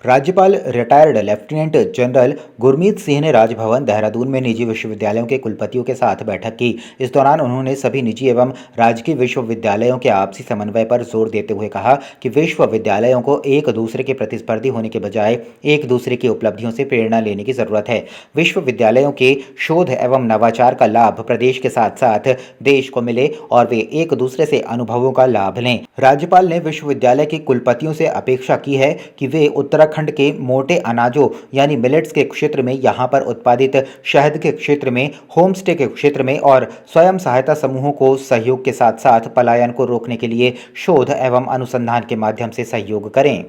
राज्यपाल retired lieutenant general Gurmeet Singh ने राजभवन देहरादून में निजी विश्वविद्यालयों के कुलपतियों के साथ बैठक की। इस दौरान उन्होंने सभी निजी एवं राजकीय विश्वविद्यालयों के आपसी समन्वय पर जोर देते हुए कहा कि विश्वविद्यालयों को एक दूसरे के प्रतिस्पर्धी होने के बजाय एक दूसरे की उपलब्धियों से प्रेरणा लेने की जरूरत है। विश्वविद्यालयों के शोध एवं नवाचार का लाभ प्रदेश के साथ साथ देश को मिले और वे एक दूसरे से अनुभवों का लाभ लें। राज्यपाल ने विश्वविद्यालय के कुलपतियों से अपेक्षा की है कि वे उत्तराखंड के मोटे अनाजों यानी मिलेट्स के क्षेत्र में यहां पर उत्पादित शहद के क्षेत्र में, होम स्टे के क्षेत्र में और स्वयं सहायता समूहों को सहयोग के साथ साथ पलायन को रोकने के लिए शोध एवं अनुसंधान के माध्यम से सहयोग करें।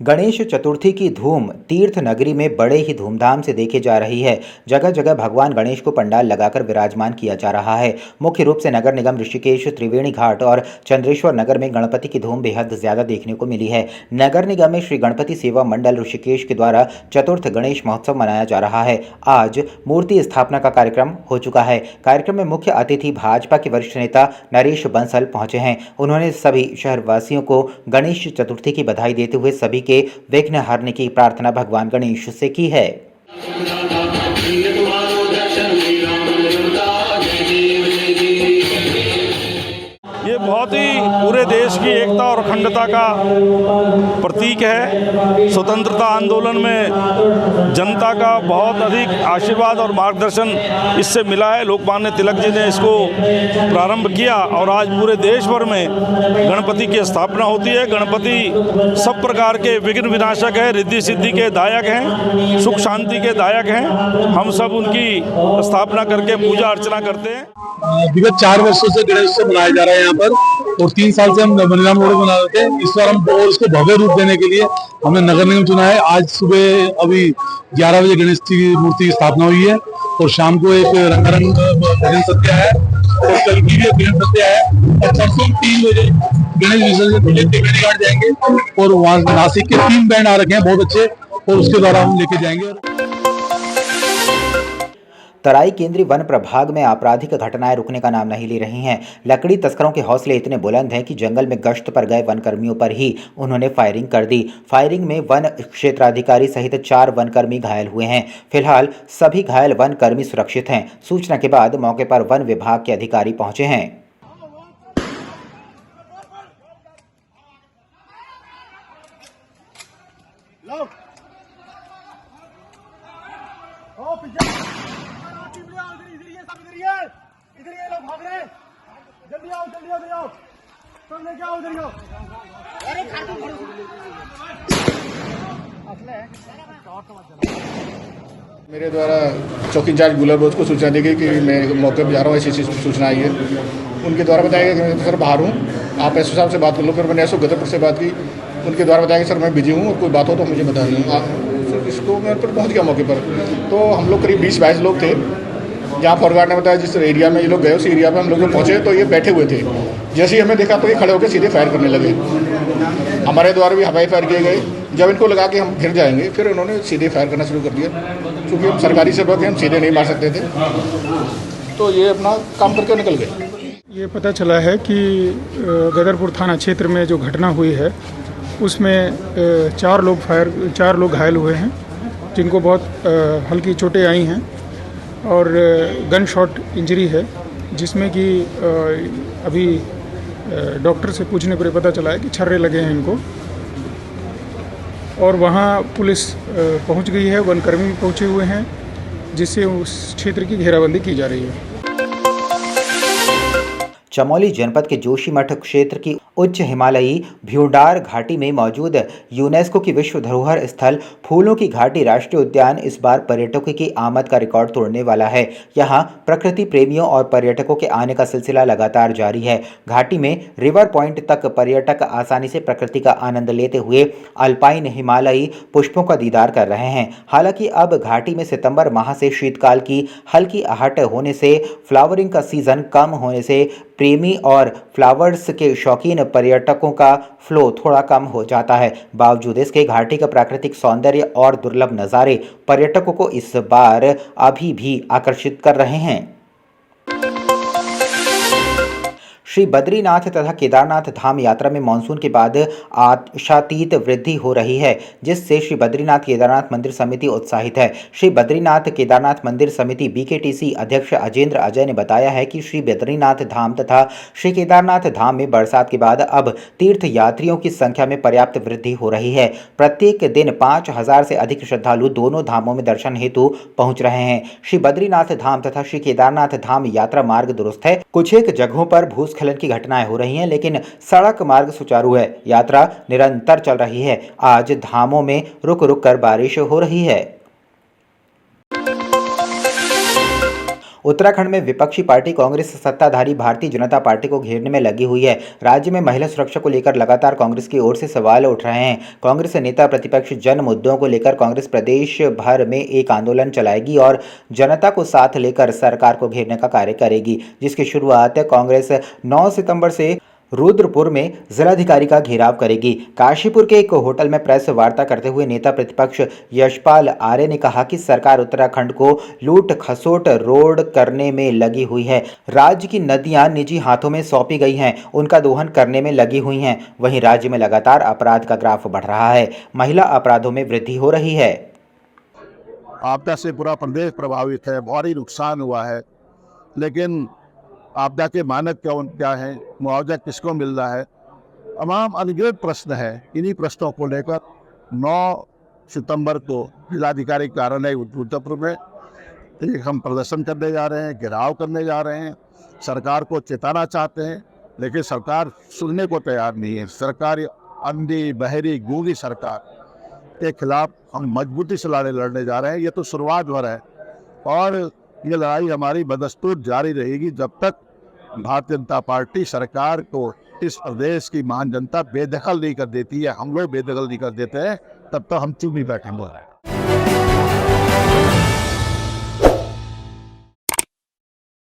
गणेश चतुर्थी की धूम तीर्थ नगरी में बड़े ही धूमधाम से देखी जा रही है। जगह जगह भगवान गणेश को पंडाल लगाकर विराजमान किया जा रहा है। मुख्य रूप से नगर निगम ऋषिकेश, त्रिवेणी घाट और चंद्रेश्वर नगर में गणपति की धूम बेहद ज्यादा देखने को मिली है। नगर निगम में श्री गणपति सेवा मंडल ऋषिकेश के द्वारा चतुर्थ गणेश महोत्सव मनाया जा रहा है। आज मूर्ति स्थापना का कार्यक्रम हो चुका है। कार्यक्रम में मुख्य अतिथि भाजपा के वरिष्ठ नेता नरेश बंसल पहुंचे हैं। उन्होंने सभी शहरवासियों को गणेश चतुर्थी की बधाई देते हुए सभी के विघ्न हरने की प्रार्थना भगवान गणेश से की है। ये बहुत ही पूरे देश की एकता और अखंडता का प्रतीक है। स्वतंत्रता आंदोलन में जनता का बहुत अधिक आशीर्वाद और मार्गदर्शन इससे मिला है। लोकमान्य तिलक जी ने इसको प्रारंभ किया और आज पूरे देश भर में गणपति की स्थापना होती है। गणपति सब प्रकार के विघ्न विनाशक है, रिद्धि सिद्धि के दायक हैं, सुख शांति के दायक हैं। हम सब उनकी स्थापना करके पूजा अर्चना करते हैं। विगत 4 वर्षों से गणेश उत्सव मनाया जा रहा है यहाँ पर और 3 साल से हम नवनिर्माण रोड बना रहे थे। इस बार हम और इसको भव्य रूप देने के लिए हमने नगर निगम चुना है। आज सुबह अभी 11 बजे गणेश की मूर्ति की स्थापना हुई है और शाम को एक रंगारंग भजन सत्या है और कल की भी भजन सत्या है और परसों 3 बजे गणेश विसर्जन के लिए त्रिवेणी घाट जाएंगे और वहाँ नासिक के 3 बैंड आ रखे हैं बहुत अच्छे और उसके द्वारा हम लेके जाएंगे। तराई केंद्रीय वन प्रभाग में आपराधिक घटनाएं रुकने का नाम नहीं ले रही हैं। लकड़ी तस्करों के हौसले इतने बुलंद हैं कि जंगल में गश्त पर गए वनकर्मियों पर ही उन्होंने फायरिंग कर दी। फायरिंग में वन क्षेत्राधिकारी सहित 4 वनकर्मी घायल हुए हैं। फिलहाल सभी घायल वनकर्मी सुरक्षित हैं। सूचना के बाद मौके पर वन विभाग के अधिकारी पहुंचे हैं। इधर ये लोग भाग रहे हैं। जल्दी आओ जल्दी आओ सब लेके आओ इधर आओ। अरे मेरे द्वारा चौकी इंचार्ज गुलाब रोज को सूचना दी गई कि मैं मौके पर जा रहा हूँ, ऐसी सूचना आई है। उनके द्वारा बताया गया कि मैं सर बाहर हूँ, आप एसओ साहब से बात कर लो। फिर मैंने एसओ गदरपुर से बात की। उनके द्वारा बताया कि सर मैं बिजी हूँ और कोई बात हो तो मुझे बता दें। इसको मैं पर पहुँच गया मौके पर। तो हम लोग करीब 20-22 लोग थे। जहाँ फॉरगार्ड ने बताया जिस एरिया में ये लोग गए उस एरिया में हम लोग जो पहुँचे तो ये बैठे हुए थे। जैसे ही हमें देखा तो ये खड़े होकर सीधे फायर करने लगे। हमारे द्वारा भी हवाई फायर किए गए। जब इनको लगा कि हम घिर जाएंगे फिर उन्होंने सीधे फायर करना शुरू कर दिया। क्योंकि हम सरकारी सेवक हैं, हम सीधे नहीं मार सकते थे, तो ये अपना काम करके निकल गए। ये पता चला है कि गदरपुर थाना क्षेत्र में जो घटना हुई है उसमें 4 लोग घायल हुए हैं, जिनको बहुत हल्की चोटें आई हैं और गन शॉट इंजरी है, जिसमें कि अभी डॉक्टर से पूछने पर पता चला है कि छर्रे लगे हैं इनको। और वहाँ पुलिस पहुँच गई है, वनकर्मी पहुँचे हुए हैं, जिससे उस क्षेत्र की घेराबंदी की जा रही है। चमोली जनपद के जोशीमठ क्षेत्र की उच्च हिमालयी भ्यूडार घाटी में मौजूद यूनेस्को की विश्व धरोहर स्थल फूलों की घाटी राष्ट्रीय उद्यान इस बार पर्यटकों की आमद का रिकॉर्ड तोड़ने वाला है। यहां प्रकृति प्रेमियों और पर्यटकों के आने का सिलसिला लगातार जारी है। घाटी में रिवर पॉइंट तक पर्यटक आसानी से प्रकृति का आनंद लेते हुए अल्पाइन हिमालयी पुष्पों का दीदार कर रहे हैं। हालांकि अब घाटी में सितंबर माह से शीतकाल की हल्की आहट होने से फ्लावरिंग का सीजन कम होने से प्रेमी और फ्लावर्स के शौकीन पर्यटकों का फ्लो थोड़ा कम हो जाता है। बावजूद इसके घाटी का प्राकृतिक सौंदर्य और दुर्लभ नज़ारे पर्यटकों को इस बार अभी भी आकर्षित कर रहे हैं। श्री बद्रीनाथ तथा केदारनाथ धाम यात्रा में मानसून के बाद आशातीत वृद्धि हो रही है, जिससे श्री बद्रीनाथ केदारनाथ मंदिर समिति उत्साहित है। श्री बद्रीनाथ केदारनाथ मंदिर समिति BKTC अध्यक्ष अजेंद्र अजय ने बताया है कि श्री बद्रीनाथ धाम तथा श्री केदारनाथ धाम में बरसात के बाद अब तीर्थ यात्रियों की संख्या में पर्याप्त वृद्धि हो रही है। प्रत्येक दिन 5000 से अधिक श्रद्धालु दोनों धामों में दर्शन हेतु पहुंच रहे हैं। श्री बद्रीनाथ धाम तथा श्री केदारनाथ धाम यात्रा मार्ग दुरुस्त है। कुछ एक जगहों पर भूस्खलन की घटनाएं हो रही हैं, लेकिन सड़क मार्ग सुचारू है। यात्रा निरंतर चल रही है। आज धामों में रुक रुक कर बारिश हो रही है। उत्तराखंड में विपक्षी पार्टी कांग्रेस सत्ताधारी भारतीय जनता पार्टी को घेरने में लगी हुई है। राज्य में महिला सुरक्षा को लेकर लगातार कांग्रेस की ओर से सवाल उठ रहे हैं। कांग्रेस नेता प्रतिपक्ष जन मुद्दों को लेकर कांग्रेस प्रदेश भर में एक आंदोलन चलाएगी और जनता को साथ लेकर सरकार को घेरने का कार्य करेगी, जिसकी शुरुआत कांग्रेस 9 सितंबर से रुद्रपुर में जिलाधिकारी का घेराव करेगी। काशीपुर के एक होटल में प्रेस वार्ता करते हुए नेता प्रतिपक्ष यशपाल आर्य ने कहा कि सरकार उत्तराखंड को लूट खसोट रोड करने में लगी हुई है। राज्य की नदियां निजी हाथों में सौंपी गई हैं, उनका दोहन करने में लगी हुई हैं। वहीं राज्य में लगातार अपराध का ग्राफ बढ़ रहा है। महिला अपराधों में वृद्धि हो रही है। आपदा से पूरा प्रदेश प्रभावित है, भारी नुकसान हुआ है, लेकिन आपदा के मानक क्या है, मुआवजा किसको मिल रहा है, तमाम अनगिनत प्रश्न है। इन्हीं प्रश्नों को लेकर 9 सितंबर को जिलाधिकारी कार्यालय रुद्रपुर में हम प्रदर्शन करने जा रहे हैं, घेराव करने जा रहे हैं। सरकार को चेताना चाहते हैं, लेकिन सरकार सुनने को तैयार नहीं है। सरकार अंधी बहरी गूंगी सरकार के खिलाफ हम मजबूती से लड़ने जा रहे हैं। ये तो शुरुआत भर है और ये लड़ाई हमारी बदस्तूर जारी रहेगी जब तक भारतीय जनता पार्टी सरकार को, इस प्रदेश की महान जनता बेदखल नहीं कर देती है, हम लोग बेदखल नहीं कर देते हैं, तब तक हम चुप नहीं बैठेंगे।